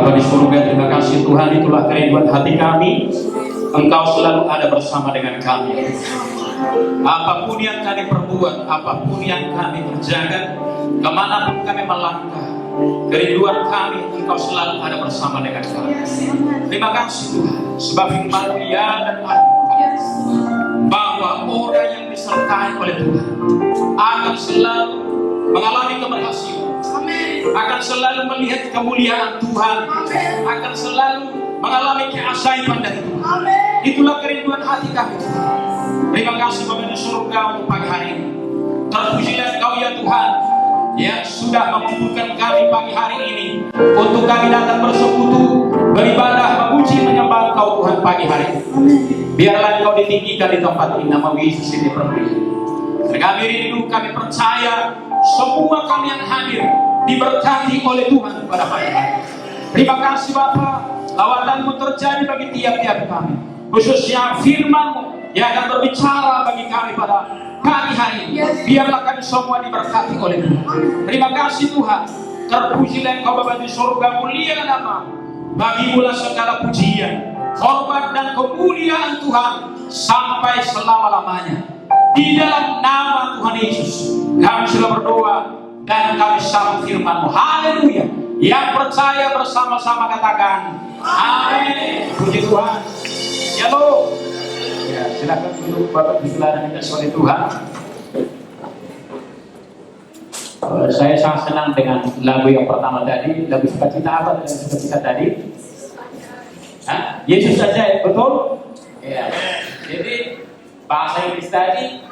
Bapa di surga, terima kasih Tuhan, itulah kerinduan hati kami. Engkau selalu ada bersama dengan kami. Apapun yang kami perbuat, apapun yang kami kerjakan, kemanapun kami melangkah, kerinduan kami, Engkau selalu ada bersama dengan kami. Terima kasih Tuhan, sebab firman-Mu ya dan amin, bahwa orang yang disertai oleh Tuhan akan selalu mengalami keberhasilan, akan selalu melihat kemuliaan Tuhan, akan selalu mengalami keajaiban dari Tuhan. Itulah kerinduan hati kami. Terima kasih Bapa di surga untuk pagi hari ini. Terpujilah Engkau ya Tuhan, yang sudah mengumpulkan kami pagi hari ini untuk kami datang bersekutu, beribadah, memuji, menyembah Engkau Tuhan pagi hari ini. Biarlah Engkau ditinggikan di tempat ini, nama Yesus ini terpuji. Kami rindu, kami percaya semua kami yang hadir diberkati oleh Tuhan pada pagi hari. Terima kasih Bapa, lawatan-Mu terjadi bagi tiap-tiap kami, khususnya firman-Mu yang akan berbicara bagi kami pada pagi hari ini. Biarlah kami semua diberkati oleh Tuhan. Terima kasih Tuhan, terpujilah Engkau Bapa di surga, muliakan nama-Mu. Bagi-Mu segala pujian, hormat dan kemuliaan Tuhan sampai selama-lamanya. Di dalam nama Tuhan Yesus kami sudah berdoa dan kami sambut firman-Mu. Haleluya. Yang percaya bersama-sama katakan amin. Puji Tuhan. Halo. Ya, silakan duduk Bapak Ibu Saudara yang dikasihi oleh Tuhan. Saya sangat senang dengan lagu yang pertama tadi. Lagu sukacita apa? Lagu sukacita tadi? Hah? Yesus saja, betul? Ya. Jadi bahasa Inggris tadi,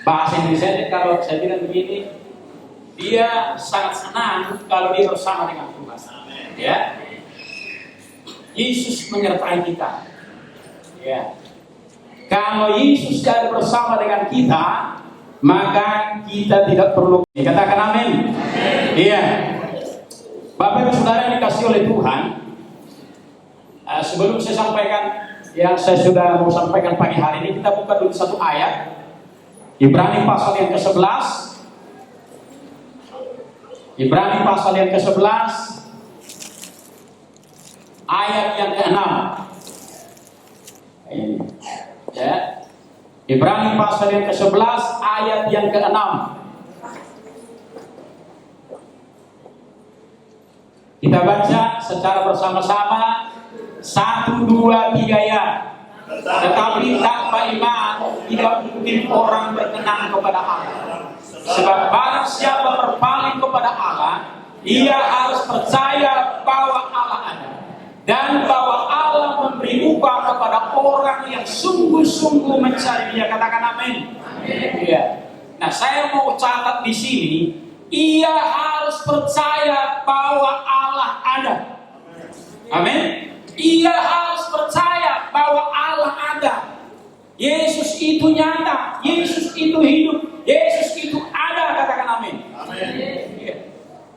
bahasa Inggrisnya kalau saya bilang begini, dia sangat senang kalau dia bersama dengan Tuhan. Ya. Yesus menyertai kita. Ya. Kalau Yesus ada bersama dengan kita, maka kita tidak perlu. Katakan amin. Iya. Bapak Ibu Saudara yang dikasihi oleh Tuhan, sebelum saya sampaikan yang saya sudah mau sampaikan pagi hari ini, kita buka dulu satu ayat. Ibrani pasal yang ke-11. Ibrani pasal yang ke-11 ayat yang ke-6. Ya. Ibrani pasal yang ke-11 ayat yang ke-6. Kita baca secara bersama-sama. 1, 2, 3 ya. Tetapi tanpa iman tidak mungkin orang berkenan kepada Allah. Sebab barang siapa berpaling kepada Allah, ia harus percaya bahwa Allah ada, dan bahwa Allah memberi upah kepada orang yang sungguh-sungguh mencari Dia. Katakan amin. Iya. Nah, saya mau catat di sini, ia harus percaya bahwa Allah ada. Amin. Ia harus percaya bahwa Allah ada. Yesus itu nyata, Yesus itu hidup, Yesus itu ada. Katakan amin. Amin.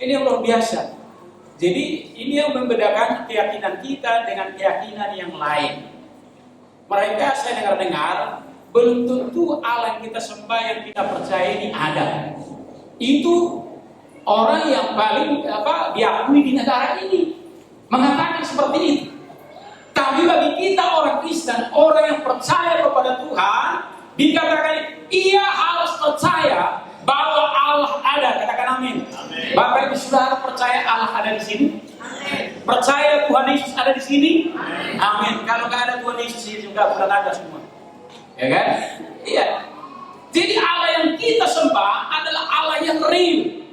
Ini yang luar biasa. Jadi ini yang membedakan keyakinan kita dengan keyakinan yang lain. Mereka, saya dengar-dengar, belum tentu Allah yang kita sembah, yang kita percaya ini ada. Itu orang yang paling diakui di negara ini mengatakan seperti itu. Tapi bagi kita orang Kristen, orang yang percaya kepada Tuhan, dikatakan ia harus percaya bahwa Allah ada. Katakan amin. Amin. Bapak Ibu Saudara percaya Allah ada di sini? Amin. Percaya Tuhan Yesus ada di sini? Amin. Amin. Kalau nggak ada Tuhan Yesus juga bukan ada semua. Ya kan? Iya. Jadi Allah yang kita sembah adalah Allah yang real.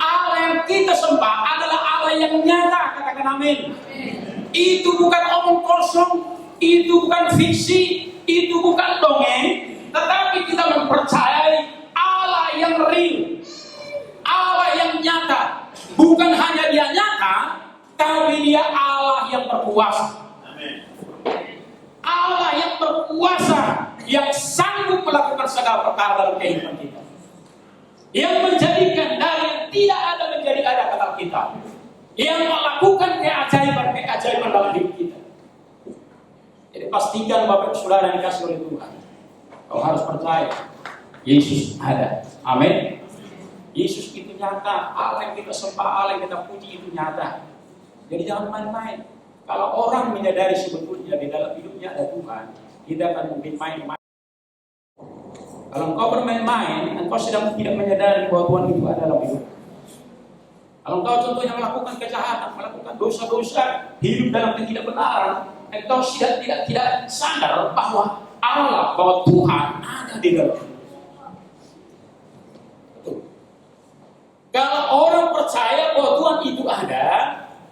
Allah yang kita sembah adalah Allah yang nyata. Katakan amin. Amin. Itu bukan omong kosong, itu bukan fiksi, itu bukan dongeng, tetapi kita mempercayai Allah yang real, Allah yang nyata. Bukan hanya Dia nyata, tapi Dia Allah yang berkuasa. Allah yang berkuasa, yang sanggup melakukan segala perkara dalam kehidupan kita, yang menjadikan dari yang tidak ada menjadi ada, kata kita, yang melakukan keajaiban dalam hidup kita. Jadi pastikan Bapak Saudara yang dikasih oleh Tuhan, kau harus percaya Yesus ada. Amin. Yesus itu nyata. Allah yang kita sembah, Allah yang kita puji itu nyata. Jadi jangan main-main. Kalau orang menyadari sebetulnya di dalam hidupnya ada Tuhan, tidak akan mungkin main-main. Kalau engkau bermain-main, engkau sedang tidak menyadari bahwa Tuhan itu ada dalam hidup. Kalau engkau contohnya melakukan kejahatan, melakukan dosa-dosa, hidup dalam ketidakbenaran, engkau tidak sadar bahwa Allah, bahwa Tuhan ada di dalam hidup. Betul. Kalau orang percaya bahwa Tuhan itu ada,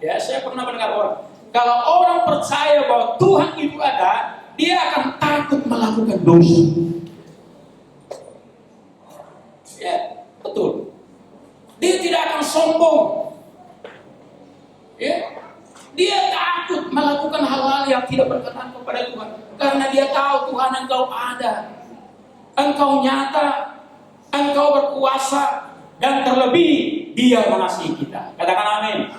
ya saya pernah mendengar orang, kalau orang percaya bahwa Tuhan itu ada, dia akan takut melakukan dosa. Ya, betul. Dia tidak akan sombong. Ya, dia takut melakukan hal-hal yang tidak berkenan kepada Tuhan, karena dia tahu Tuhan engkau ada, engkau nyata, engkau berkuasa, dan terlebih dia mengasihi kita. Katakan amin.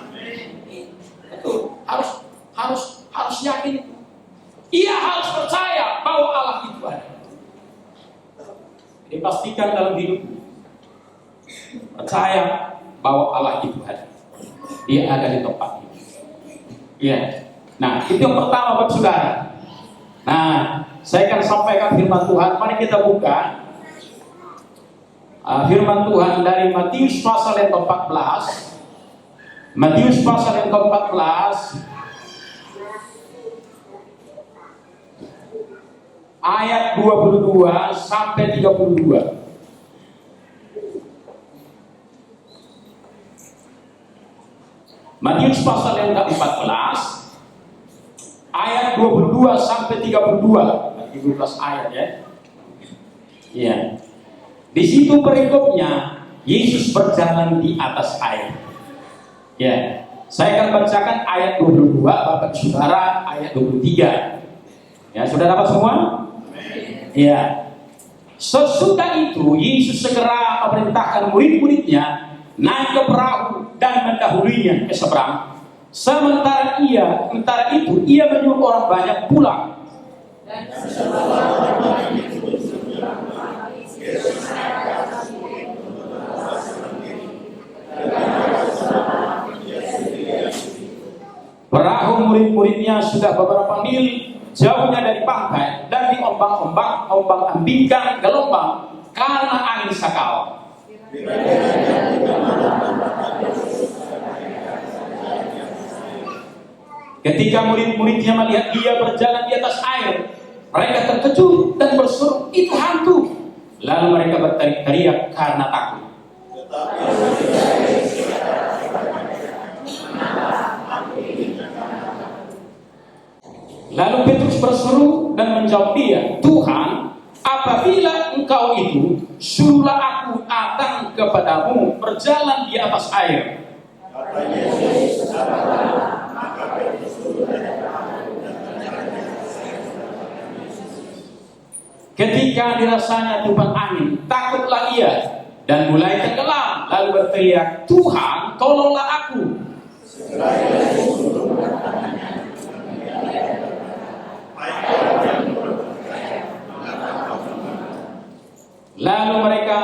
Betul. Harus yakin itu. Ia harus percaya bahwa Allah itu ada. Dipastikan dalam hidupmu. Percaya bahwa Allah itu ada. Dia ada di tempat ini. Ya. Nah, itu yang pertama buat saudara. Nah, saya akan sampaikan firman Tuhan. Mari kita buka firman Tuhan dari Matius pasal yang ke-14. Matius pasal yang ke-14 ayat 22 sampai 32. Matius pasal yang ke-14 ayat 22 sampai 32. 12 ayat ya. Iya. Di situ perikopnya Yesus berjalan di atas air. Ya, saya akan bacakan ayat 22, Bapak Saudara, ayat 23. Ya, sudah dapat semua? Ya. Sesudah itu Yesus segera memerintahkan murid-muridnya naik ke perahu dan mendahulinya ke seberang. Sementara itu ia menyuruh orang banyak pulang. Perahu murid-muridnya sudah beberapa mil jauhnya dari pantai dan diombang-ambingkan gelombang karena angin sakau. Ketika murid-muridnya melihat dia berjalan di atas air, mereka terkejut dan berseru, "Itu hantu!" Lalu mereka berteriak karena takut. Lalu Petrus berseru dan menjawab dia, "Tuhan, apabila engkau itu, suruhlah aku datang kepadamu berjalan di atas air." Ketika dirasanya tiupan angin, takutlah ia dan mulai tenggelam, lalu berteriak, "Tuhan, tolonglah aku." Lalu mereka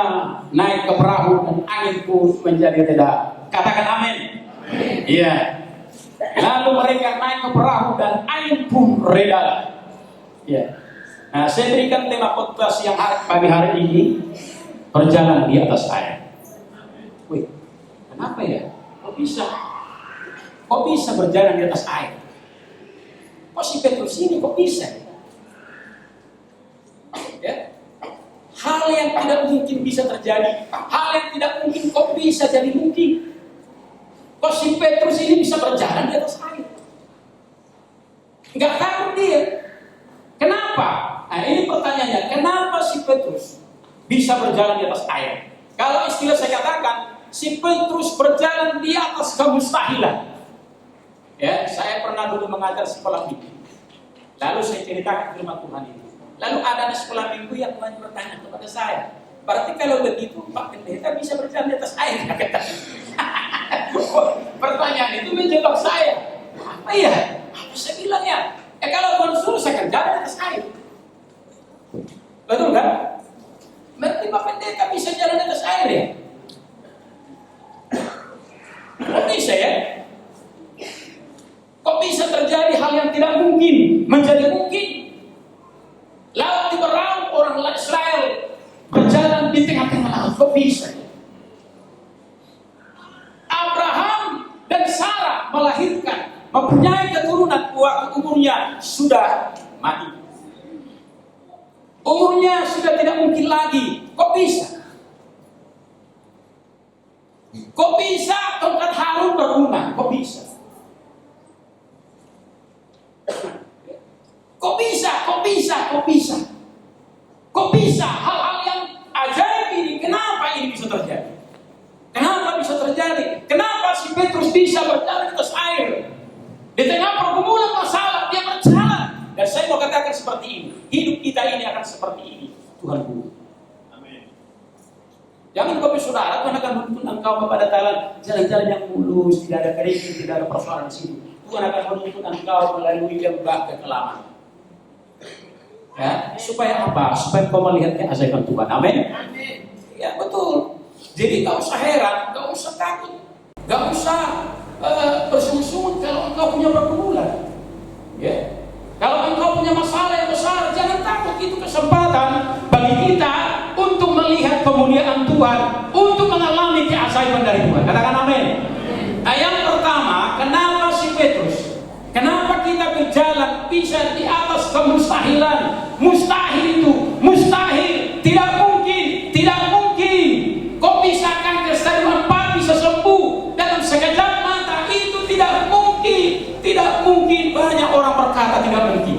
naik ke perahu dan angin pun menjadi reda. Katakan amin. Iya. Lalu mereka naik ke perahu dan angin pun reda. Iya. Nah, saya berikan tema khotbah yang pagi hari ini, berjalan di atas air. Wih, kenapa ya? Kok bisa berjalan di atas air? Kok si Petrus ini kok bisa? Ya? Hal yang tidak mungkin bisa terjadi, hal yang tidak mungkin kok bisa jadi mungkin. Kok si Petrus ini bisa berjalan di atas air? Enggak takut dia. Kenapa? Nah, ini pertanyaannya, kenapa si Petrus bisa berjalan di atas air? Kalau istilah saya katakan, si Petrus berjalan di atas kemustahilan. Ya, saya pernah dulu mengajar sekolah minggu. Lalu saya ceritakan firman Tuhan itu. Lalu ada di sekolah minggu yang bertanya kepada saya, berarti kalau begitu Pak Pendeta bisa berjalan di atas air? Pertanyaan itu menjebak saya. Apa ya? Apa saya bilang ya? Kalau Tuhan suruh saya akan jalan di atas air. Betul kan? Berarti Pak Pendeta bisa jalan di atas air ya? Kok bisa ya? mempunyai keturunan waktu umurnya sudah mati. Umurnya sudah tidak mungkin lagi. Kok bisa? Kok bisa tongkat Harun berguna? Kok bisa? Kok bisa? Kok bisa? Kok bisa? Kok bisa hal-hal yang ajaib ini? Kenapa ini bisa terjadi? Kenapa bisa terjadi? Kenapa si Petrus bisa berjalan di atas air? Di tengah pergumulan masalah dia berjalan. Dan saya mau katakan seperti ini, hidup kita ini akan seperti ini. Tuhan Bu. Amin. Jangan kau saudara, Tuhan akan menuntun engkau kepada jalan-jalan yang mulus, tidak ada kerikil, tidak ada persoalan di situ. Tuhan akan menuntun engkau melalui lembah kekelaman. Ya, supaya apa? Supaya kau melihat keajaiban Tuhan. Amin. Amin. Ya betul. Jadi gak usah heran, gak usah takut, gak usah bersungut-sungut kalau engkau punya pergumulan. Ya. Kalau engkau punya masalah yang besar, jangan takut. Itu kesempatan bagi kita untuk melihat kemuliaan Tuhan, untuk mengalami keajaiban dari Tuhan. Katakan amin. Nah, yang pertama, kenapa si Petrus? Kenapa kita berjalan bisa di atas kemustahilan? Mustahil itu, mustahil, tidak mungkin, tidak mungkin. Kok bisakah ke stadium 4 bisa sembuh dalam sekejap mata? Itu tidak mungkin, tidak mungkin. Banyak orang berkata tidak mungkin.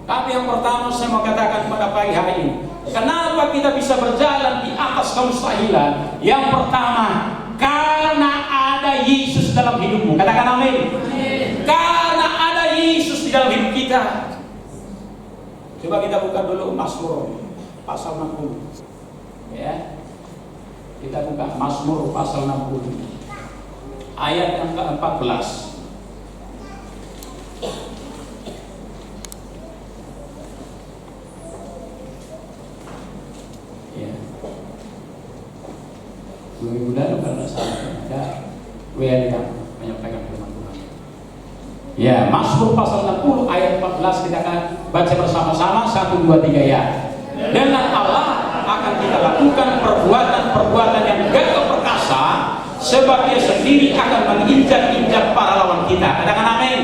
Tapi yang pertama saya mau katakan pada pagi hari ini, kenapa kita bisa berjalan di atas kemustahilan? Yang pertama, karena ada Yesus dalam hidupmu. Katakan amin. Karena ada Yesus di dalam hidup kita. Coba kita buka dulu Mazmur pasal 60. Ya. Kita buka Mazmur pasal 60 ayat yang ke-14. Ya. 2 minggu lalu karena saya ada WL yang menyampaikan firman Tuhan. Ya, Mazmur pasal 60 ayat 14 kita akan baca bersama-sama 1 2 3 ya. Dengan Allah akan kita lakukan perbuatan-perbuatan yang gagah perkasa, sebab Dia sendiri akan menginjak-injak para lawan kita. Katakan amin.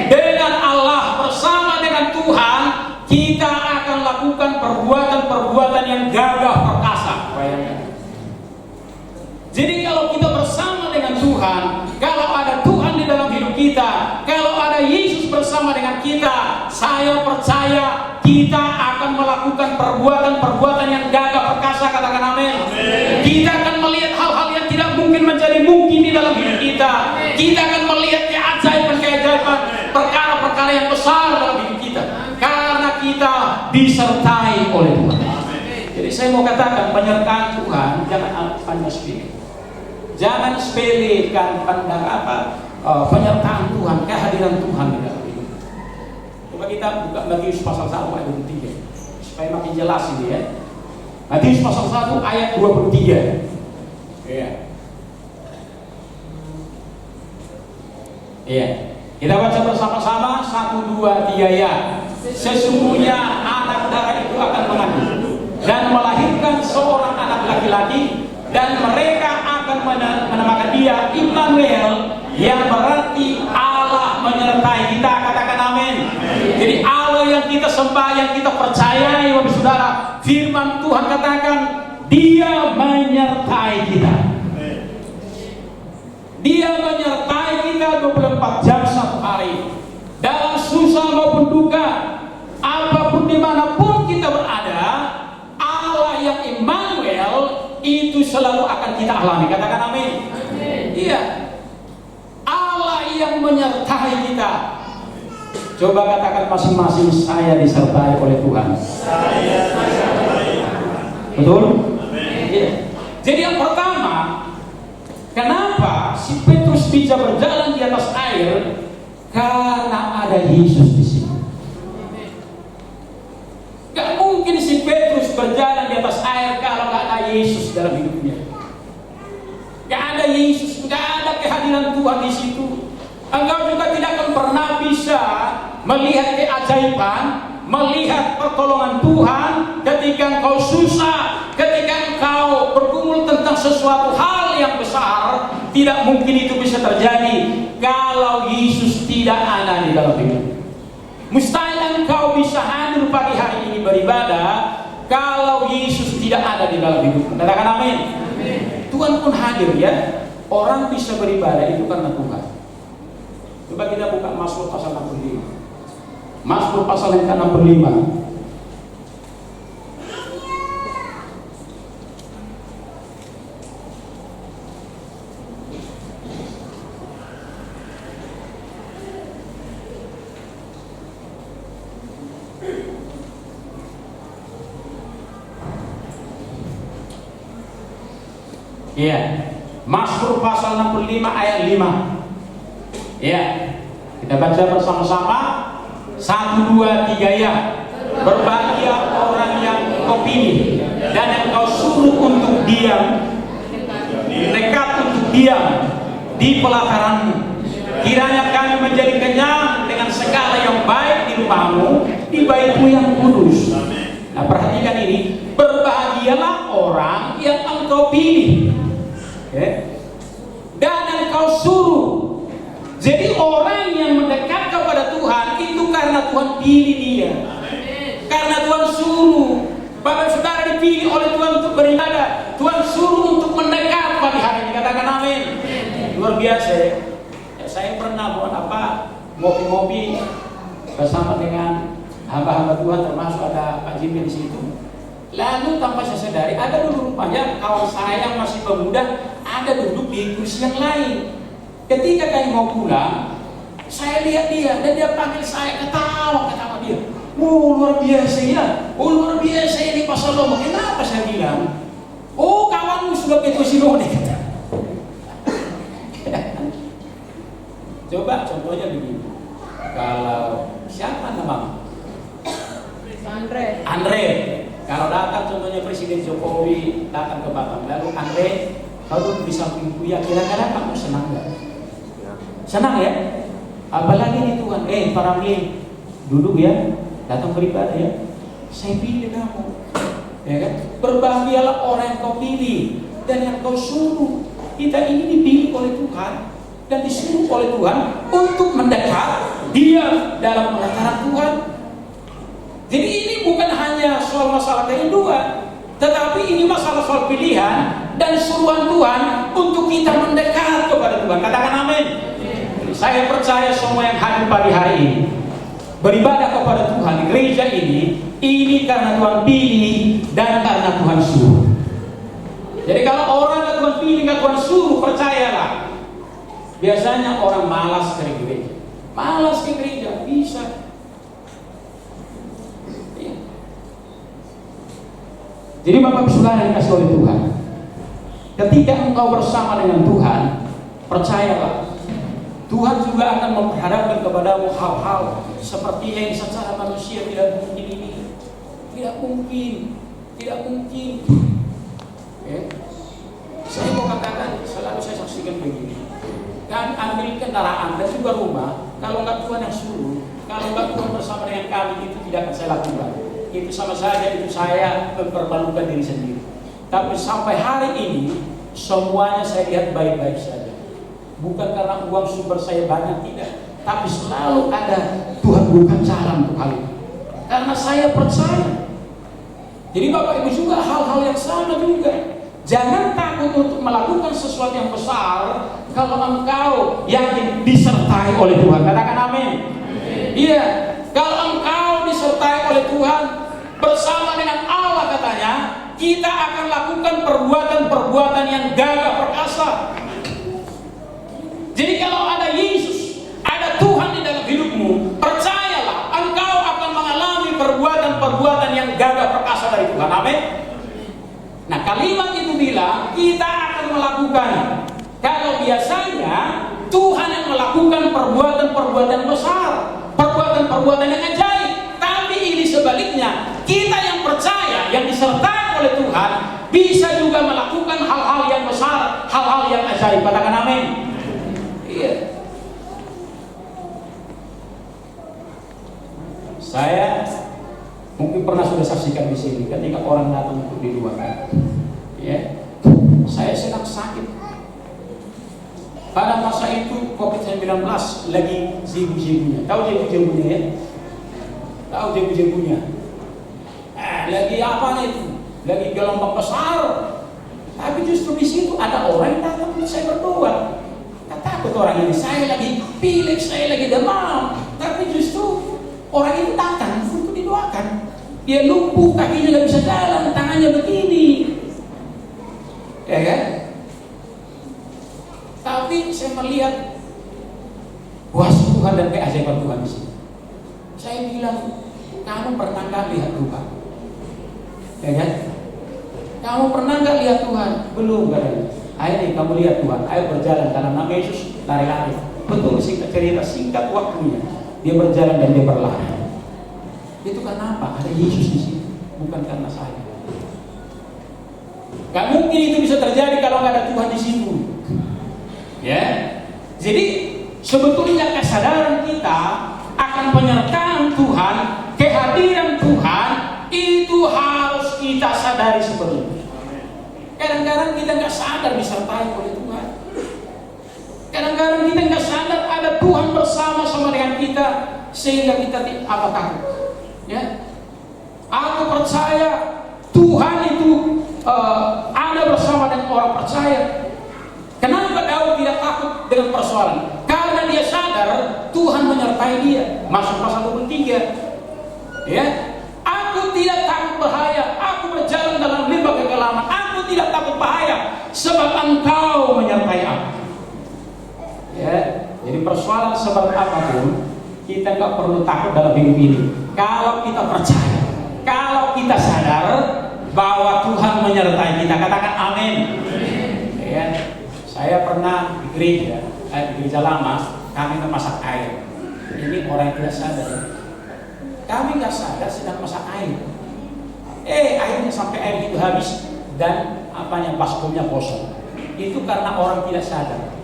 Dengan Allah bersama dengan Tuhan, kita akan lakukan perbuatan-perbuatan yang gagah perkasa. Jadi kalau kita bersama dengan Tuhan, kalau ada Tuhan di dalam hidup kita, kalau ada Yesus bersama dengan kita, saya percaya kita akan melakukan perbuatan-perbuatan yang gagah perkasa. Katakan amin. Kita akan melihat hal-hal yang tidak mungkin menjadi mungkin di dalam hidup kita. Kita akan melihat keajaiban-keajaiban, perkara-perkara yang besar dalam hidup kita, karena kita disertai oleh Tuhan. Jadi saya mau katakan, penyertaan Tuhan jangan pandang sepele. Jangan sepelekan penyertaan Tuhan, kehadiran Tuhan di dalam hidup. Coba kita buka Matius pasal 1 ayat 23 supaya makin jelas ini ya. Matius pasal 1 ayat 23. Iya. Iya. Kita baca bersama-sama 1 2 3 ya. Sesungguhnya anak darah itu akan mengandung dan melahirkan seorang anak laki-laki, dan mereka akan menamakan dia Immanuel, yang berarti Allah menyertai kita. Katakan amin. Jadi Allah yang kita sembah, yang kita percayai, Bapak Saudara, firman Tuhan katakan Dia menyertai kita. Dia menyertai kita 24 jam satu hari, dalam susah maupun duka, apapun dimanapun kita berada. Allah yang Immanuel itu selalu akan kita alami. Katakan amin. Iya, Allah yang menyertai kita. Coba katakan masing-masing, saya disertai oleh Tuhan. Saya disertai. Betul? Iya. Jadi yang pertama, kenapa si Petrus bisa berjalan di atas air? Karena ada Yesus di sini. Gak mungkin si Petrus berjalan di atas air kalau gak ada Yesus dalam hidupnya. Gak ada Yesus, gak ada kehadiran Tuhan di situ. Engkau juga tidak akan pernah bisa melihat keajaiban, melihat pertolongan Tuhan ketika engkau susah, ketika engkau bergumul tentang sesuatu hal yang besar. Tidak mungkin itu bisa terjadi kalau Yesus tidak ada di dalam hidup. Mustahil engkau bisa hadir pagi hari ini beribadah kalau Yesus tidak ada di dalam hidup. Katakan amin. Tuhan pun hadir ya. Orang bisa beribadah itu karena Tuhan. Coba kita buka Mazmur pasal 65. Mazmur pasal yang ke-65. Iya, Mazmur pasal 65 ayat 5. Iya, kita baca bersama-sama. 1, 2, 3 ya. Berbahagia orang yang kau pilih dan yang kau suruh untuk diam, dekat untuk diam di pelataranmu. Kiranya kami menjadi kenyang dengan segala yang baik di rumahmu, di baitmu yang kudus. Nah, perhatikan ini. Berbahagialah orang yang engkau pilih, dan engkau suruh. Jadi orang yang mendekat kepada Tuhan itu karena Tuhan pilih dia, karena Tuhan suruh. Bapak saudara dipilih oleh Tuhan untuk beribadah, Tuhan suruh untuk mendekat pagi hari ini. Katakan amin. Luar biasa ya. Saya pernah buat ngopi-ngopi bersama dengan hamba-hamba Tuhan, termasuk ada Pak Jimmy di situ. Lalu tanpa saya sadari, ada dulu rupanya kawan saya yang masih pemuda ada duduk di kursi yang lain. Ketika kami mau pulang, saya lihat dia dan dia panggil saya, ketawa dia. Luar biasa ya, luar biasa ini Pastor Romo. Kenapa saya bilang? Oh, kawanmu sudah ke Sidone. Coba contohnya begini. Kalau siapa nama? Andre. Kalau datang contohnya Presiden Jokowi datang ke Batam, lalu Andre kalau di samping Buya, kira-kira kamu senang nggak? Senang ya? Apalagi ini Tuhan, para mili duduk ya, datang beribadah ya. Saya pilih kamu, ya kan? Berbahagialah orang yang kau pilih dan yang kau suruh. Kita ini dipilih oleh Tuhan dan disuruh oleh Tuhan untuk mendekat dia dalam pelataran Tuhan. Jadi ini bukan hanya soal masalah kerinduan, tetapi ini masalah soal pilihan dan suruhan Tuhan untuk kita mendekat kepada Tuhan. Katakan amin. Saya percaya semua yang hadir pagi hari ini beribadah kepada Tuhan di gereja ini karena Tuhan pilih dan karena Tuhan suruh. Jadi kalau orang yang Tuhan pilih, nggak Tuhan suruh, percayalah, biasanya orang malas ke gereja. Malas ke gereja, bisa. Jadi Bapak Saudara yang dikasih oleh Tuhan, ketika engkau bersama dengan Tuhan, percayalah, Tuhan juga akan memperhadapkan kepadamu hal-hal seperti yang secara manusia tidak mungkin ini. Tidak mungkin. Saya mau katakan, selalu saya saksikan begini. Kami ambil kendaraan dan juga rumah, kalau nggak Tuhan yang suruh, kalau nggak Tuhan bersama dengan kami, itu tidak akan saya lakukan. Itu sama saja itu saya mempermalukan diri sendiri. Tapi sampai hari ini semuanya saya lihat baik-baik saja. Bukan karena uang sumber saya banyak, tidak, tapi selalu ada Tuhan bukan cara untuk hal itu. Karena saya percaya. Jadi Bapak Ibu juga hal-hal yang sama juga. Jangan takut untuk melakukan sesuatu yang besar kalau engkau yang disertai oleh Tuhan. Katakan amin. Iya, kalau engkau disertai oleh Tuhan bersama dengan Allah, katanya kita akan lakukan perbuatan-perbuatan yang gagah perkasa. Jadi kalau ada Yesus, ada Tuhan di dalam hidupmu, percayalah engkau akan mengalami perbuatan-perbuatan yang gagah perkasa dari Tuhan. Amin. Nah, kalimat itu bilang kita akan melakukan. Kalau biasanya Tuhan yang melakukan perbuatan-perbuatan besar, perbuatan-perbuatan yang ajaib. Tapi ini sebaliknya, kita yang percaya, yang disertai oleh Tuhan, bisa juga melakukan hal-hal yang besar, hal-hal yang ajaib. Katakan amin. Iya. Saya mungkin pernah sudah saksikan di sini ketika orang datang untuk didoakan, ya, saya sedang sakit. Pada masa itu COVID-19 lagi jebu-jebunya. Tahu jebu-jebunya ya? Tahu jebu-jebunya. Lagi apa itu? Lagi gelombang besar. Tapi justru di situ ada orang yang datang untuk saya berdoa. Takut orang ini, saya lagi pilek, saya lagi demam. Tapi justru orang itu datang untuk didoakan. Dia lumpuh, kakinya nggak bisa jalan, tangannya begini. Ya kan? Tapi saya melihat kuasa Tuhan dan keajaiban Tuhan di sini. Saya bilang, kamu pernah nggak lihat Tuhan? Ya kan? Kamu pernah nggak lihat Tuhan? Belum katanya. Ayo nih kamu lihat Tuhan. Ayo berjalan karena nama Yesus lari-lari. Betul, singkat cerita, singkat waktunya dia berjalan dan dia berlari. Itu karena apa? Ada Yesus di sini, bukan karena saya. Gak mungkin itu bisa terjadi kalau nggak ada Tuhan di situ. Ya, jadi sebetulnya kesadaran kita akan penyertaan Tuhan, kehadiran Tuhan itu harus kita sadari sebelumnya. Kadang-kadang kita nggak sadar disertai oleh Tuhan. Kadang-kadang kita nggak sadar ada Tuhan bersama-sama dengan kita sehingga kita apa takut. Ya, aku percaya Tuhan itu ada bersama dengan orang percaya. Kenapa Daud tidak takut dengan persoalan? Karena dia sadar Tuhan menyertai dia. Masuk pasal 23. Ya, aku tidak takut bahaya. Aku berjalan dalam lembah kegelapan. Aku tidak takut bahaya, sebab Engkau menyertai aku. Ya, jadi persoalan sebab apapun kita nggak perlu takut dalam hidup ini. Kalau kita percaya, kalau kita sadar bahwa Tuhan menyertai kita, katakan amin. Ya, saya pernah di gereja lama, kami memasak air. Ini orang yang tidak sadar. Kami nggak sadar sedang masak air. Airnya sampai air itu habis dan baskomnya kosong. Itu karena orang tidak sadar.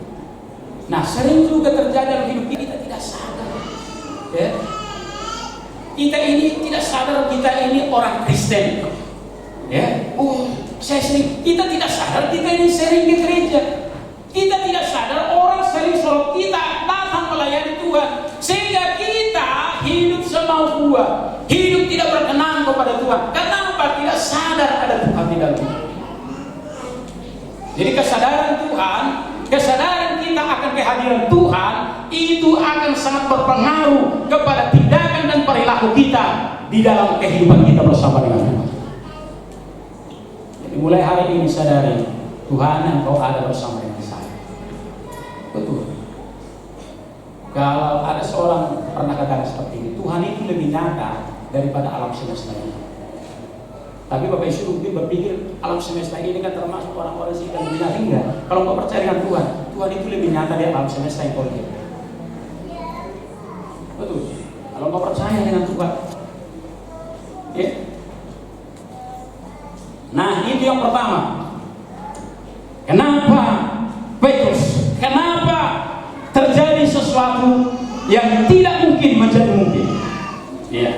Nah, sering juga terjadi dalam hidup kita tidak sadar. Ya. Kita ini tidak sadar kita ini orang Kristen. Ya. Kita tidak sadar kita ini sering ke gereja. Kita tidak sadar orang sering sholat, kita datang melayani Tuhan, sehingga kita hidup semau gua, hidup tidak berkenan kepada Tuhan. Kenapa? Tidak sadar ada Tuhan di dalam. Jadi kesadaran Tuhan, kesadaran kita akan kehadiran Tuhan itu akan sangat berpengaruh kepada tindakan dan perilaku kita di dalam kehidupan kita bersama dengan Tuhan. Jadi mulai hari ini sadari Tuhan, Engkau ada bersama dengan saya. Betul. Kalau ada seorang pernah katakan seperti ini, Tuhan itu lebih nyata daripada alam semesta ini. Tapi Bapak Ibu mungkin berpikir alam semesta ini kan termasuk orang-orang sih yang enggak. Kalau kau percaya dengan Tuhan, Tuhan itu lebih nyata di alam semesta yang kau lihat. Betul. Kalau kau percaya dengan Tuhan, ya. Nah, itu yang pertama. Kenapa Petrus? Kenapa terjadi sesuatu yang tidak mungkin menjadi mungkin? Ya.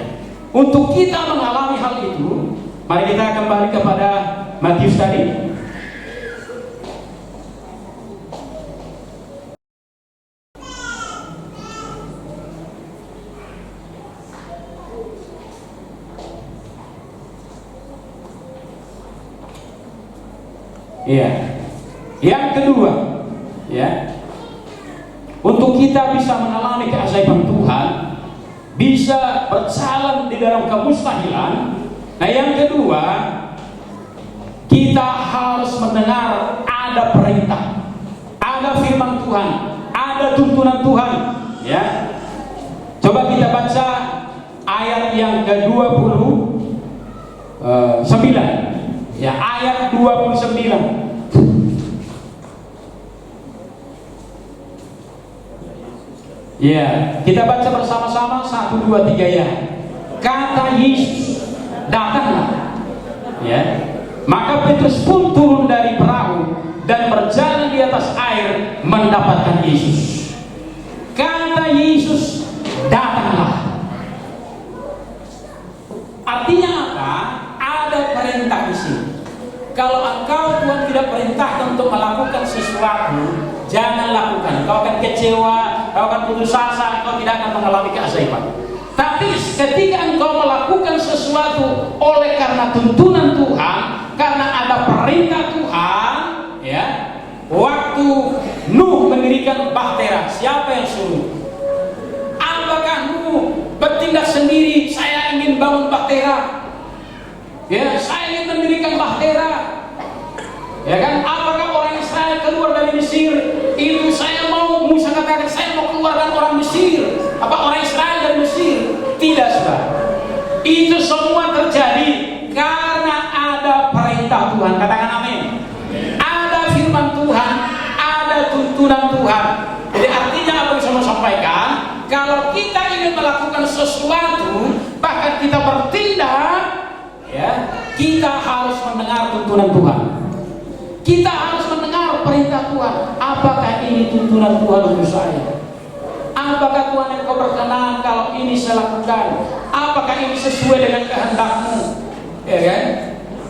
Untuk kita mengalami hal itu, mari kita kembali kepada Matius tadi. Iya. Yang kedua, ya. Untuk kita bisa mengalami keajaiban Tuhan, bisa berjalan di dalam kemustahilan. Nah, yang kedua, kita harus mendengar ada perintah, ada firman Tuhan, ada tuntunan Tuhan. Ya, coba kita baca ayat yang ke-29. Ya, ayat 29. Ya, kita baca bersama-sama 1, 2, 3 ya. Kata Yesus, datanglah. Ya. Maka Petrus pun turun dari perahu dan berjalan di atas air mendapatkan Yesus. Kata Yesus, datanglah. Artinya apa? Ada perintah di sini. Kalau engkau Tuhan tidak perintahkan untuk melakukan sesuatu, jangan lakukan. Kau akan kecewa, kau akan putus asa, kau tidak akan mengalami keajaiban. Tapi ketika engkau melakukan sesuatu oleh karena tuntunan Tuhan, karena ada perintah Tuhan, ya. Waktu Nuh mendirikan bahtera, siapa yang suruh? Apakah Nuh bertindak sendiri? Saya ingin bangun bahtera, ya, saya ingin mendirikan bahtera, ya kan? Apakah orang Israel keluar dari Mesir? Itu saya mau, Musa katakan saya mau keluarkan orang Mesir. Apa orang Israel dari Mesir? Tidak, saudara. Itu semua terjadi karena ada perintah Tuhan. Katakan amin. Ada firman Tuhan, ada tuntunan Tuhan. Jadi artinya apa yang saya mau sampaikan? Kalau kita ingin melakukan sesuatu, bahkan kita bertindak, ya, kita harus mendengar tuntunan Tuhan. Kita harus mendengar perintah Tuhan. Apakah ini tuntunan Tuhan untuk saya? Apakah Tuhan yang kau berkenan kalau ini saya lakukan? Apakah ini sesuai dengan kehendak-Mu? Ya kan?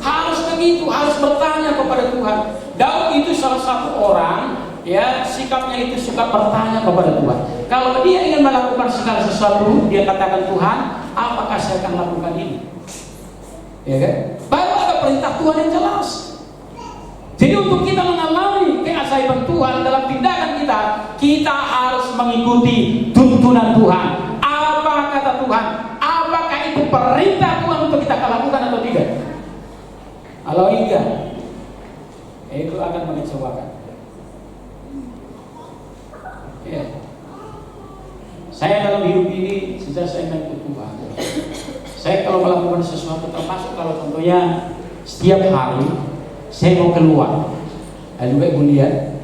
Harus begitu, harus bertanya kepada Tuhan. Daud itu salah satu orang, ya, sikapnya itu suka bertanya kepada Tuhan. Kalau dia ingin melakukan segala sesuatu, dia katakan, Tuhan, apakah saya akan lakukan ini? Ya kan? Baru ada perintah Tuhan yang jelas. Jadi untuk kita mengalami keajaiban Tuhan dalam tindakan kita, kita harus mengikuti tuntunan Tuhan. Apa kata Tuhan? Apakah itu perintah Tuhan untuk kita lakukan atau tidak? Kalau tidak, itu akan mengecewakan. Ya. Saya dalam hidup ini, sejak saya mengikut Tuhan, saya kalau melakukan sesuatu, termasuk kalau contohnya setiap hari saya mau keluar, dan juga kemudian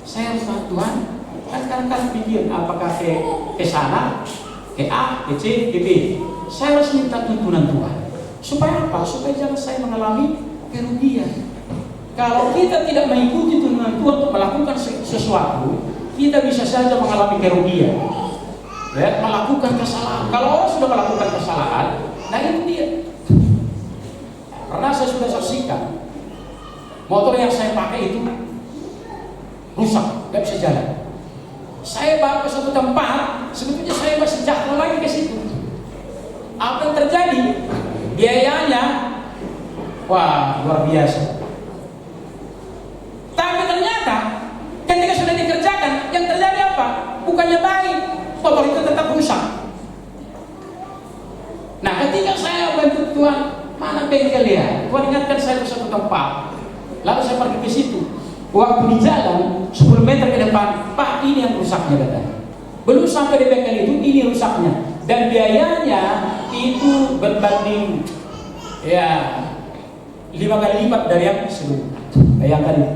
saya harus bilang, Tuhan, kan kadang-kadang pikir apakah ke sana, ke A, ke C, ke B. Saya harus minta tuntunan Tuhan. Supaya apa? Supaya jangan saya mengalami kerugian. Kalau kita tidak mengikuti tuntunan Tuhan untuk melakukan sesuatu, kita bisa saja mengalami kerugian, ya, melakukan kesalahan. Kalau orang sudah melakukan kesalahan, nah itu dia. Karena saya sudah saksikan, motor yang saya pakai itu rusak, nggak bisa jalan. Saya bawa ke suatu tempat, sebetulnya saya masih jatuh lagi ke situ. Apa yang terjadi? Biayanya, wah, luar biasa. Tapi ternyata ketika sudah dikerjakan, yang terjadi apa? Bukannya baik, motor itu tetap rusak. Nah, ketika saya bantu Tuhan, mana bengkel ya? Tuhan ingatkan saya ke suatu tempat. Lalu saya pergi ke situ. Waktu di jalan 10 meter ke depan, Pak, ini yang rusaknya katanya. Belum sampai di bengkel itu, ini rusaknya. Dan biayanya itu berbanding, ya, 5 kali lipat dari yang sebelumnya. Bayangkan itu.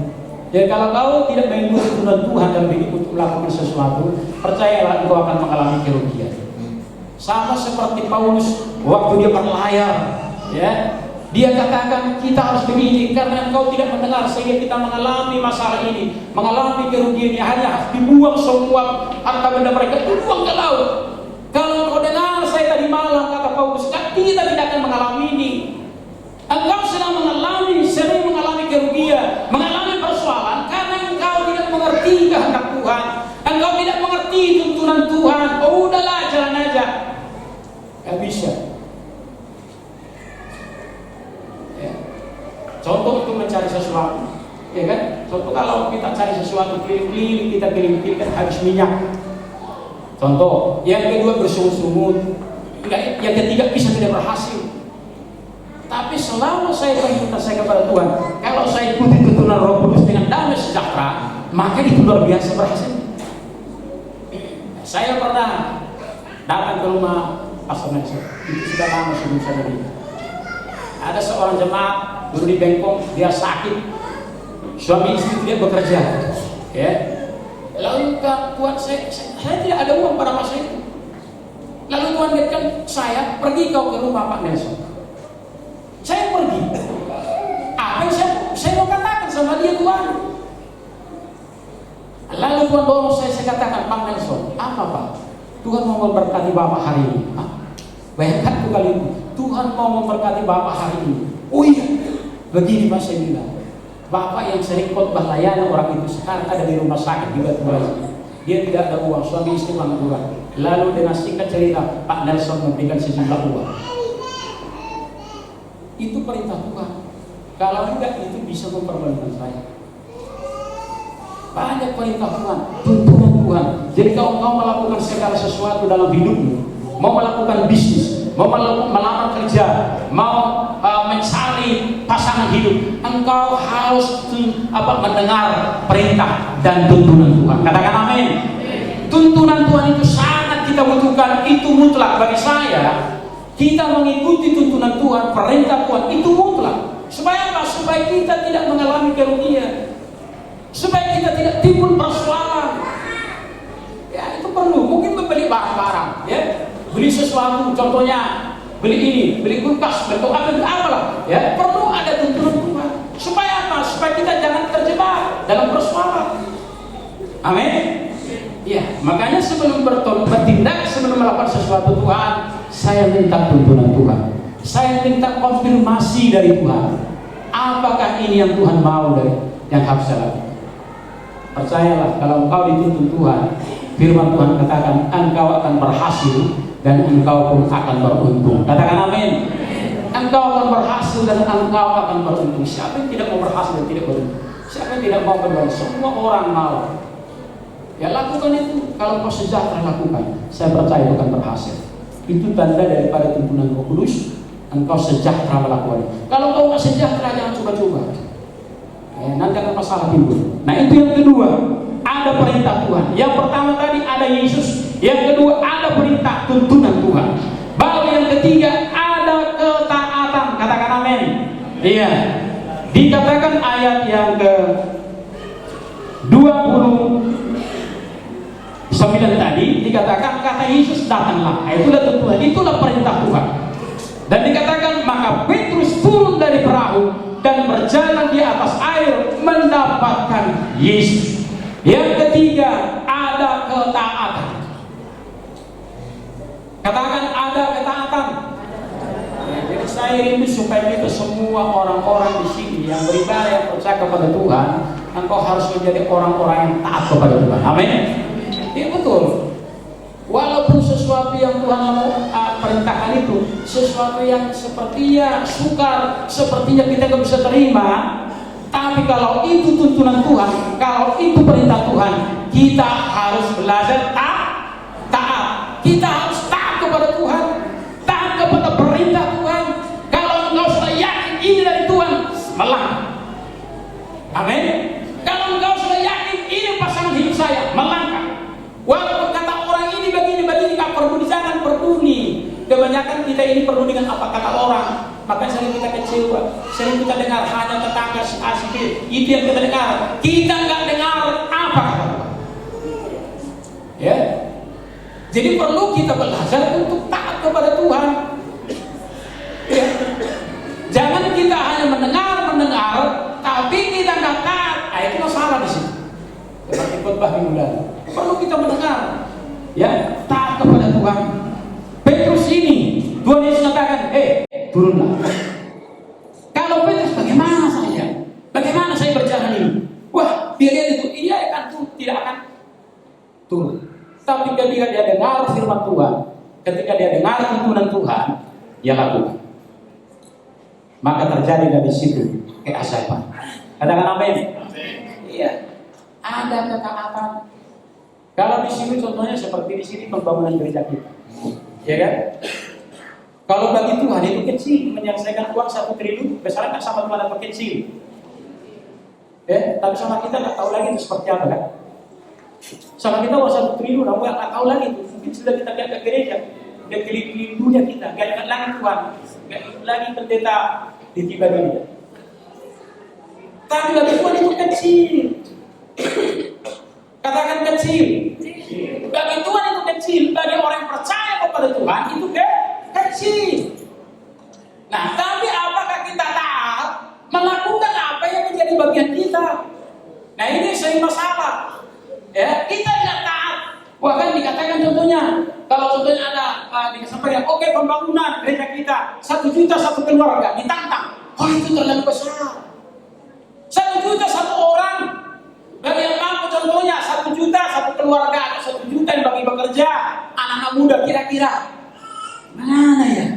Jadi kalau kau tidak mengikuti tuntunan Tuhan dalam hidup untuk melakukan sesuatu, percayalah engkau akan mengalami kerugian. Sama seperti Paulus waktu dia berlayar, ya, dia katakan kita harus begini karena engkau tidak mendengar sehingga kita mengalami masalah ini, mengalami kerugian yang hanya dibuang semua harta benda mereka dibuang ke laut. Kalau engkau dengar saya tadi malam, kata Paulus, kita tidak akan mengalami ini. Engkau sedang sering mengalami kerugian, mengalami persoalan karena engkau tidak mengerti kehendak Tuhan, engkau tidak mengerti tuntunan Tuhan. Oh, udahlah, jalan aja. Gak bisa. Ya. Contoh untuk mencari sesuatu, ya kan? Contoh kalau kita cari sesuatu keliling-keliling, kita keliling-keliling kan habis minyak. Contoh, yang kedua bersungut-sungut, yang ketiga bisa tidak berhasil. Tapi selama saya beriman saya kepada Tuhan, kalau saya ikuti tuntunan Roh Kudus dengan damai sejahtera, maka itu luar biasa berhasil. Saya pernah datang ke rumah Pastor Nelson, itu sudah lama sebelum saya beriman. Ada seorang jemaat dulu di Bengkong, dia sakit, suami istri dia bekerja, ya. Lalu Tuhan saya tidak ada uang pada masa itu. Lalu Tuhan ingatkan saya, pergi kau ke rumah Pak Nelson. Saya pergi. Apa yang saya mau katakan sama dia, Tuhan? Lalu Tuhan dorong saya katakan, Pak Nelson, apa Pak? Tuhan mau memberkati Bapak hari ini. Bayangkan tuh kali itu, Tuhan mau memberkati Bapak hari ini. Oh iya, begini Pak, saya bilang. Bapak yang sering khotbah layanan orang itu sekarang ada di rumah sakit di Batu Batu. Dia tidak ada uang, suami istri pengangguran. Lalu dengan singkat cerita, Pak Nelson memberikan sejumlah uang. Itu perintah Tuhan. Kalau enggak, itu bisa mempermalukan saya. Banyak perintah Tuhan, tuntunan Tuhan. Jadi kalau kau melakukan segala sesuatu dalam hidupmu, mau melakukan bisnis, mau melamar kerja, mau mencari pasangan hidup, engkau harus mendengar perintah dan tuntunan Tuhan. Katakan amin. Tuntunan Tuhan itu sangat kita butuhkan, itu mutlak bagi saya. Kita mengikuti tuntunan Tuhan, perintah Tuhan itu mutlak. Supaya apa? Supaya kita tidak mengalami kerugian, supaya kita tidak timbul persoalan. Ya, itu perlu. Mungkin membeli barang-barang, ya, beli sesuatu, contohnya beli ini, beli kulkas, bentuk apalah, ya, perlu ada tuntunan Tuhan. Supaya apa? Supaya kita jangan terjebak dalam persoalan. Amin. Ya, makanya sebelum bertindak, sebelum melakukan sesuatu Tuhan, saya minta tuntunan Tuhan. Saya minta konfirmasi dari Tuhan. Apakah ini yang Tuhan mau dari yang harus saya lakukan? Percayalah, kalau engkau dituntun Tuhan, firman Tuhan katakan engkau akan berhasil dan engkau pun akan beruntung. Katakan amin. Engkau akan berhasil dan engkau akan beruntung. Siapa yang tidak mau berhasil dan tidak beruntung? Siapa yang tidak mau beruntung? Semua orang mau. Ya, lakukan itu. Kalau kau sejahtera, lakukan. Saya percaya itu akan berhasil. Itu tanda daripada tuntunan Roh Kudus. Engkau sejahtera melakukan. Kalau kau nggak sejahtera, jangan coba-coba. Ya, nanti akan masalah timbul. Nah, itu yang kedua, ada perintah Tuhan. Yang pertama tadi ada Yesus. Yang kedua ada perintah tuntunan Tuhan. Baru yang ketiga ada ketaatan. Katakan amin. Iya. Dikatakan ayat yang ke 29 tadi dikatakan kata Yesus datanglah. Itulah tuntunan, itulah perintah Tuhan. Dan dikatakan maka Petrus turun dari perahu dan berjalan di atas air mendapatkan Yesus. Yang ketiga ada ketaatan. Katakan ada ketaatan. Ya, jadi saya rindu supaya kita semua orang-orang di sini yang beribadah, yang percaya kepada Tuhan, engkau harus menjadi orang-orang yang taat kepada Tuhan. Amin. Ya betul. Walaupun sesuatu yang Tuhan mau perintahkan itu sesuatu yang sepertinya sukar, sepertinya kita nggak bisa terima, tapi kalau itu tuntunan Tuhan, kalau itu perintah Tuhan, kita harus belajar taat. Kita harus taat kepada Tuhan, taat kepada perintah Tuhan. Kalau engkau sudah yakin ini dari Tuhan, melangkah. Amin. Kalau engkau sudah yakin ini pasangan hidup saya, melangkah. Walaupun kata orang ini begini, tak perlu, jangan peduli. Kebanyakan kita ini perlu dengan apa kata orang. Maka sering kita kecewa, sering kita dengar hanya tetangga si A si B. Itu yang kita dengar. Kita nggak dengar apa kata Tuhan. Ya. Jadi perlu kita belajar untuk taat kepada Tuhan. Ya. Jangan kita hanya mendengar, tapi kita nggak taat. Itu masalah di sini. Seperti khotbah minggu lalu. Perlu kita mendengar, ya, taat kepada Tuhan. Petrus ini, Tuhan Yesus katakan, turunlah. Kalau Petrus, bagaimana saya? Bagaimana saya berjalan ini? Wah, dia lihat itu, iya akan tidak akan turun. Tapi ketika dia dengar firman Tuhan, ketika dia dengar tuntunan Tuhan, dia lakukan. Maka terjadi dari situ keajaiban. Katakan amin. Iya, ada ketaatan. Kalau di sini contohnya seperti di sini pembangunan gereja kita, ya kan? Kalau bagi Tuhan itu kecil, menyelesaikan uang 1 triliun, besarnya nggak sama Tuhan apa kecil. Ya, tapi sama kita nggak tahu lagi itu seperti apa kan? Sama kita uang 1 triliun, aku nggak tahu lagi itu. Mungkin sudah kita lihat ke gereja, dia keliling dunia kita, nggak ingat lagi Tuhan, nggak ingat lagi pendeta di tiba dunia. Tapi bagi Tuhan itu kecil. Katakan kecil. Bagi Tuhan itu kecil. Bagi orang yang percaya kepada Tuhan itu kecil. Nah, tapi apakah kita taat melakukan apa yang menjadi bagian kita? Nah, ini sering masalah. Ya, kita tidak taat. Bahkan dikatakan contohnya, kalau contohnya ada disampaikan, oke, pembangunan gereja kita 1 juta 1 keluarga ditantang. Oh, itu terlalu besar. 1 juta satu orang. Bagi yang mampu contohnya 1 juta satu keluarga, atau 1 juta yang bagi bekerja, anak-anak muda kira-kira mana ya?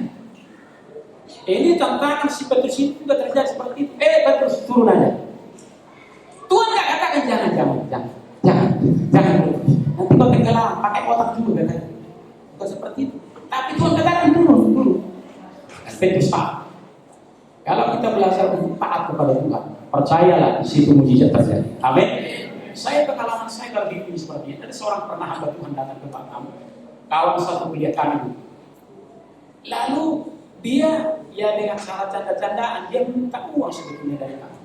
Ini tantangan si Petrus itu juga terjadi seperti itu. Petrus turun aja. Tuhan nggak katakan jangan. Nanti kau tenggelam, pakai otak juga katanya. Bukan seperti itu. Tapi Tuhan katakan turun. Petrus Pak. Kalau kita belajar untuk taat kepada Tuhan, percayalah di situ mujizat terjadi. Amin. Pengalaman saya kalau di seperti ini. Ada seorang pernah hamba Tuhan datang ke kami, kawan satu kuliah kami. Lalu dia dengan cara canda-candaan dia minta uang sebetulnya dari kami.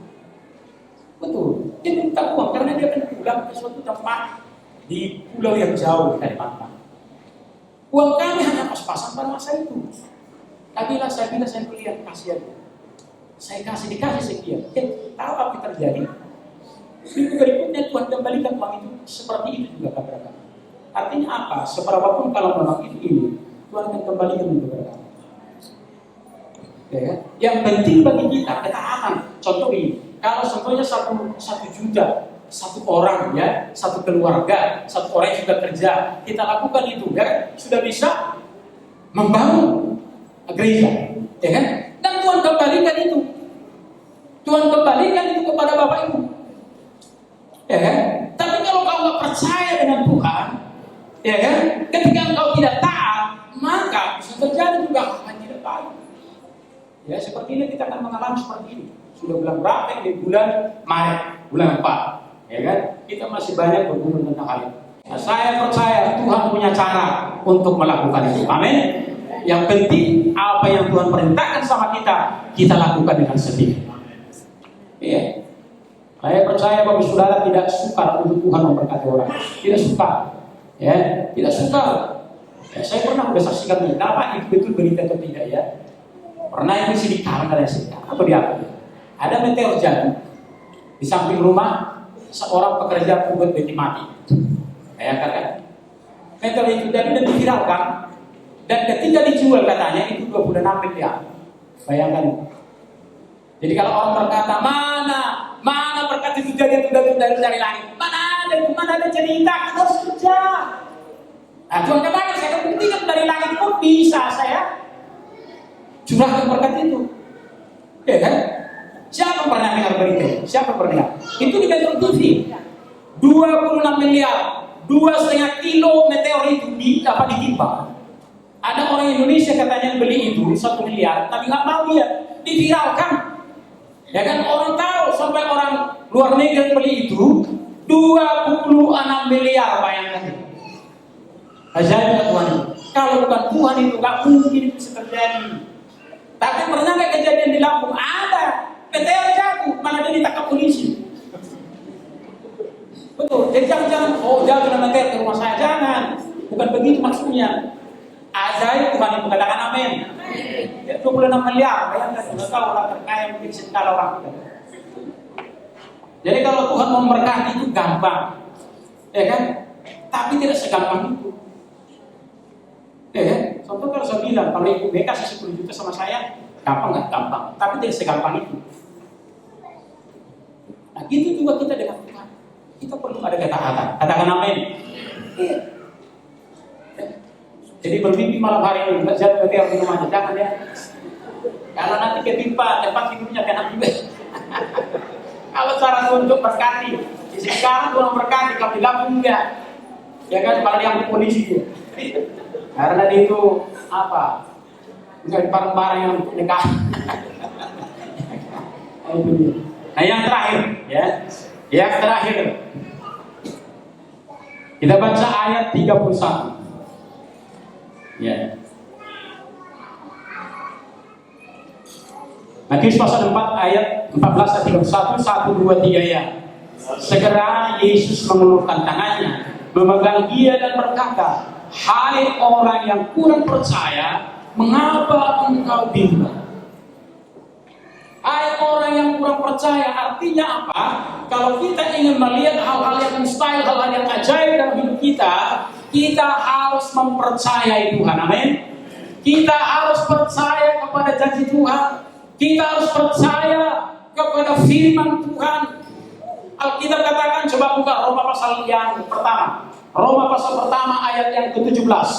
Betul, dia minta uang karena dia akan pulang ke suatu tempat di pulau yang jauh dari Kalimantan. Uang kami hanya pas-pasan pada masa itu. Saya bilang saya kuliah kasih aja. Saya dikasih sekian. Tahu apa yang terjadi? Minggu berikutnya Tuhan kembalikan uang itu seperti itu juga kepada kami. Artinya apa? Seberapapun kalau memang itu ini, Tuhan akan kembalikan itu kepada kami. Ya, yang penting bagi kita aman. Contoh ini, kalau contohnya 1 juta satu orang ya, satu keluarga, satu orang yang sudah kerja, kita lakukan itu, ya, sudah bisa membangun gereja, ya kan? Dan Tuhan kembalikan itu. Tuhan kembalikan itu kepada Bapak Ibu. Ya kan? Tapi kalau kau nggak percaya dengan Tuhan, ya kan? Ketika engkau tidak taat, maka bisa terjadi juga hal yang tidak baik. Ya, seperti ini kita akan mengalami seperti ini. Sudah bulan berapa di bulan Maret, bulan 4, ya kan? Kita masih banyak bergumul tentang hal ini. Nah, saya percaya Tuhan punya cara untuk melakukan itu. Amin. Yang penting apa yang Tuhan perintahkan sama kita lakukan dengan sendiri. Iya. Saya percaya bahwa saudara tidak suka untuk Tuhan memberkati orang. Tidak suka. Ya, tidak suka. Ya, saya pernah saksikan ini. Kenapa itu betul berita atau tidak ya? Pernah yang di Kanada dan sekitar atau di apa? Ada meteor jatuh di samping rumah seorang pekerja pembuat beti mati. Bayangkan kan? Meteor itu dan diviralkan. Dan ketika dijual katanya itu 26 miliar. Bayangkan. Jadi kalau orang berkata mana berkat itu jadi dari langit, mana ada cerita kita harus kerja. Nah, Tuhan katakan saya akan buktikan dari langit pun bisa saya curahkan berkat itu. Ya kan? Siapa pernah dengar berita? Siapa pernah? Itu di Metro TV. 26 miliar, 2,5 kilo meteor itu ditimpa. Ada orang Indonesia katanya yang beli itu 1 miliar, tapi nggak mau dia diviralkan. Ya kan, orang tahu sampai orang luar negeri yang beli itu 26 miliar, bayangkan. Ajaib Tuhan. Kalau bukan Tuhan itu nggak mungkin itu bisa terjadi. Tapi pernah nggak kejadian di Lampung? Ada meteor jatuh, malah dia ditangkap polisi. Betul. Jadi jangan jatuh meteor ke rumah saya, jangan. Bukan begitu maksudnya. Ajaib Tuhan itu, katakan amin. 26 miliar, bayangkan, sudah tahu orang terkaya mungkin sekala orang. Jadi kalau Tuhan mau memberkati itu gampang, ya kan? Tapi tidak segampang itu. Ya kan? Contoh kalau saya bilang, kalau Ibu B kasih 10 juta sama saya, gampang nggak? Gampang. Tapi tidak segampang itu. Nah, gitu juga kita dengan Tuhan. Kita perlu ada ketaatan. Katakan amin. Iya. Jadi bermimpi malam hari ini, jangan meteor di rumahnya, jangan ya. Karena nanti ketimpa tempat tidurnya kena juga. Kalau cara untuk berkati, sekarang Tuhan berkati, kalau di Lampung enggak. Ya kan, malah diambil polisi dia. Karena dia itu apa? Enggak barang-barang yang untuk nikah. Nah, yang terakhir, ya. Yang terakhir. Kita baca ayat 31. Ya. Matius pasal 4 ayat 14 dan 31, 1, 2, 3 ya. Segera Yesus mengulurkan tangannya, memegang dia dan berkata, "Hai orang yang kurang percaya, mengapa engkau bimbang?" Hai orang yang kurang percaya, artinya apa? Kalau kita ingin melihat hal-hal yang mustahil, hal-hal yang ajaib dalam hidup kita harus mempercayai Tuhan. Amin. Kita harus percaya kepada janji Tuhan. Kita harus percaya kepada firman Tuhan. Alkitab katakan, coba buka Roma pasal yang pertama. Roma pasal pertama ayat yang ke-17.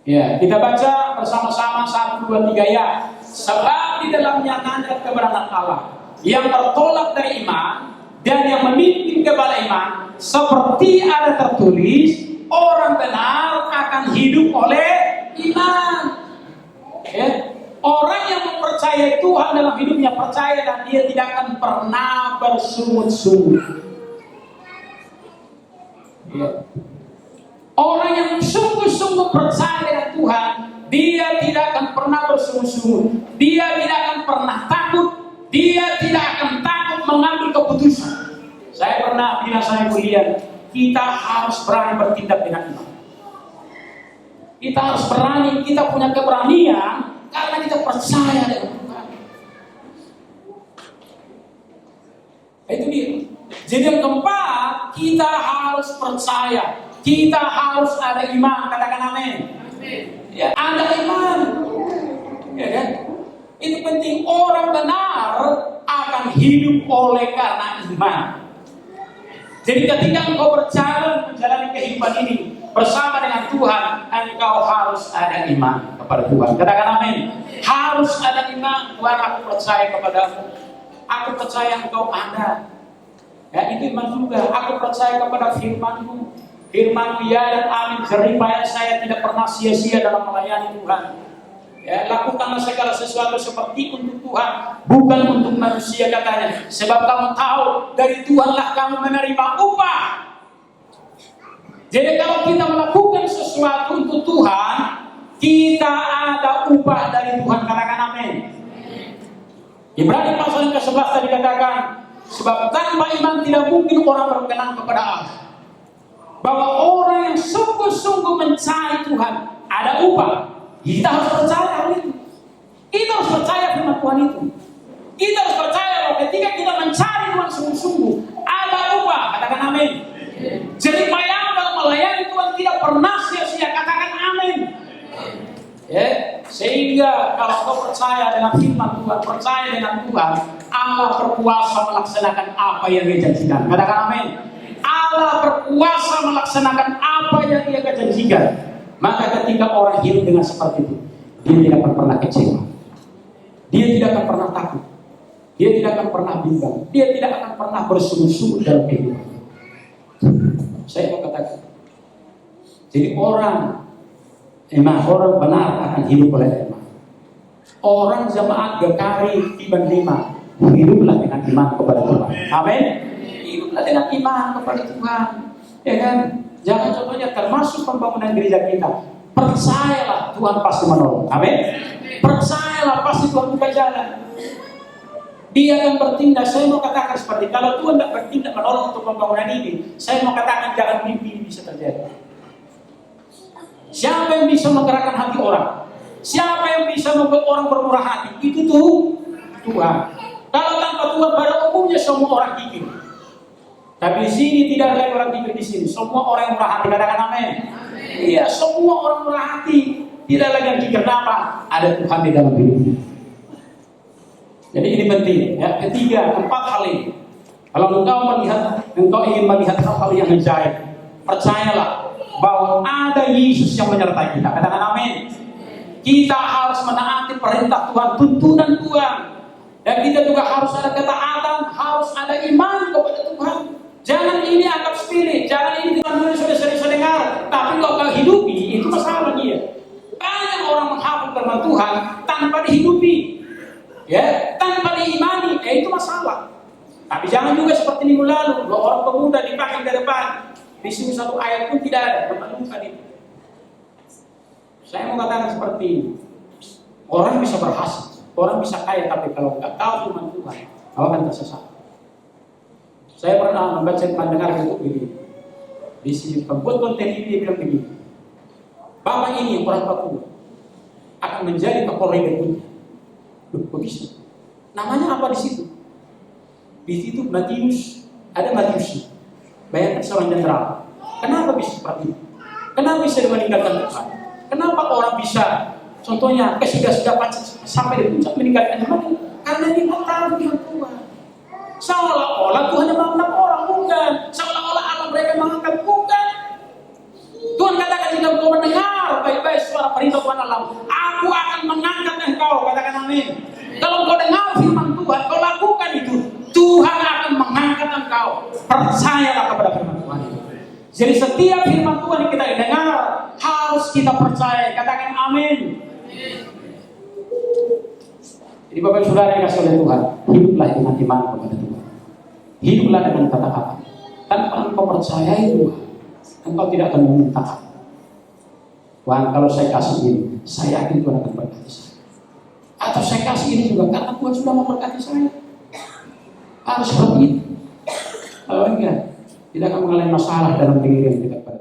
Ya, kita baca bersama-sama 1, 2, 3 ya. Sebab di dalamnya ada kebenaran Allah yang bertolak dari iman dan yang memimpin kepada iman, seperti ada tertulis, orang benar akan hidup oleh iman. Ya. Orang yang mempercayai Tuhan dalam hidupnya, percaya dan dia tidak akan pernah bersungut-sungut. Ya. Orang yang sungguh-sungguh percaya dengan Tuhan, dia tidak akan pernah bersungut-sungut. Dia tidak akan pernah takut. Dia tidak akan takut mengambil keputusan. Saya pernah bilang saya kuliah, kita harus berani bertindak dengan iman. Kita harus berani, kita punya keberanian karena kita percaya dengan Tuhan. Itu dia. Jadi yang keempat, kita harus percaya. Kita harus ada iman, katakan amin. Ya, ada iman. Ya kan? Itu penting, orang benar akan hidup oleh karena iman. Jadi ketika engkau berjalan menjalani kehidupan ini bersama dengan Tuhan, engkau harus ada iman kepada Tuhan. Katakan amin. Harus ada iman. Tuhan, aku percaya kepadamu. Aku percaya engkau ada. Ya, itu iman juga. Aku percaya kepada firman-Mu. Firman-Mu ya dan amin, jeripaya saya tidak pernah sia-sia dalam melayani Tuhan. Ya, lakukanlah segala sesuatu seperti untuk Tuhan, bukan untuk manusia, katanya. Sebab kamu tahu dari Tuhanlah kamu menerima upah. Jadi kalau kita melakukan sesuatu untuk Tuhan, kita ada upah dari Tuhan, katakan amin. Ibrani pasal ke-11 tadi katakan, sebab tanpa iman tidak mungkin orang berkenan kepada Allah. Bahwa orang yang sungguh-sungguh mencari Tuhan ada upah. Kita harus percaya hal itu. Kita harus percaya firman Tuhan itu. Kita harus percaya bahwa ketika kita mencari Tuhan sungguh-sungguh ada upah. Katakan amin. Jadi payah dalam melayani Tuhan tidak pernah sia-sia. Katakan amin. Ya, sehingga kalau kau percaya dengan firman Tuhan, percaya dengan Tuhan, Allah berkuasa melaksanakan apa yang Dia janjikan. Katakan amin. Allah berkuasa melaksanakan apa yang Dia janjikan. Maka ketika orang hidup dengan seperti itu, dia tidak akan pernah kecewa. Dia tidak akan pernah takut. Dia tidak akan pernah bimbang. Dia tidak akan pernah bersungut-sungut dalam kehidupan. Saya mau katakan, jadi orang benar akan hidup oleh iman. Orang jemaat GKRI Tiban 5 hiduplah dengan iman kepada Tuhan. Amin. Hiduplah dengan iman kepada Tuhan, ya kan? Jangan contohnya termasuk pembangunan gereja kita. Percayalah Tuhan pasti menolong. Amin. Percayalah pasti Tuhan buka jalan. Dia akan bertindak. Saya mau katakan seperti kalau Tuhan tidak bertindak menolong untuk pembangunan ini, saya mau katakan jangan mimpi ini bisa terjadi. Siapa yang bisa menggerakkan hati orang? Siapa yang bisa membuat orang bermurah hati? Itu tuh Tuhan. Kalau tanpa Tuhan pada umumnya semua orang kikir. Tapi di sini tidak ada orang kikir di sini. Semua orang yang murah hati, katakan amin. Iya, semua orang murah hati. Tidak lagi yang kikir. Kenapa? Ada Tuhan di dalam hidupnya. Jadi ini penting. Ya. Ketiga, 4 hal ini. Kalau engkau ingin melihat hal-hal yang ajaib, percayalah bahwa ada Yesus yang menyertai kita. Katakan amin. Kita harus menaati perintah Tuhan, tuntunan Tuhan. Dan kita juga harus ada ketaatan, harus ada iman kepada Tuhan. Jangan ini anggap spirit, jangan ini Tuhan sudah sering dengar, tapi kalau kau hidupi, itu masalah dia. Banyak orang menghafal firman Tuhan tanpa dihidupi, ya, tanpa diimani, itu masalah. Tapi jangan juga seperti minggu lalu, 2 orang pemuda dipanggil ke depan, di sini 1 ayat pun tidak ada, menemukan itu. Saya mau katakan seperti ini, orang bisa berhasil, orang bisa kaya, tapi kalau nggak tahu firman Tuhan, kau akan tersesat. Saya pernah mendengar buku begini. Di sini pembuat konten ini dia bilang begini. Bapak ini orang Papua akan menjadi Kapolri berikutnya. Loh, kok bisa? Namanya apa di situ? Di situ Matius, ada Matius. Bayangkan seorang jenderal. Kenapa bisa seperti itu? Kenapa bisa meninggalkan Tuhan? Kenapa orang bisa Contohnya, sudah sampai di puncak meninggalkan teman karena dia tak tahu Firman Tuhan. Seolah-olah Tuhan yang mengangkat orang, bukan. Seolah-olah Allah mereka mengangkat, bukan. Tuhan katakan jika engkau mendengar baik-baik suara perintah Tuhan Allah, aku akan mengangkat engkau, katakan amin. Kalau engkau dengar firman Tuhan, kau lakukan itu, Tuhan akan mengangkat engkau. Percayalah kepada firman Tuhan itu. Jadi setiap firman Tuhan yang kita dengar harus kita percaya, katakan amin. Jadi Bapak Saudara yang kasih oleh Tuhan, hiduplah dengan iman kepada Tuhan. Hiduplah dengan kata-kata. Tanpa engkau percayai Tuhan, engkau tidak akan meminta. Tuhan, kalau saya kasih ini, saya yakin Tuhan akan berkati saya. Atau saya kasih ini juga karena Tuhan sudah memberkati saya. Harus seperti itu. Kalau enggak, tidak akan mengalami masalah dalam diri yang tidak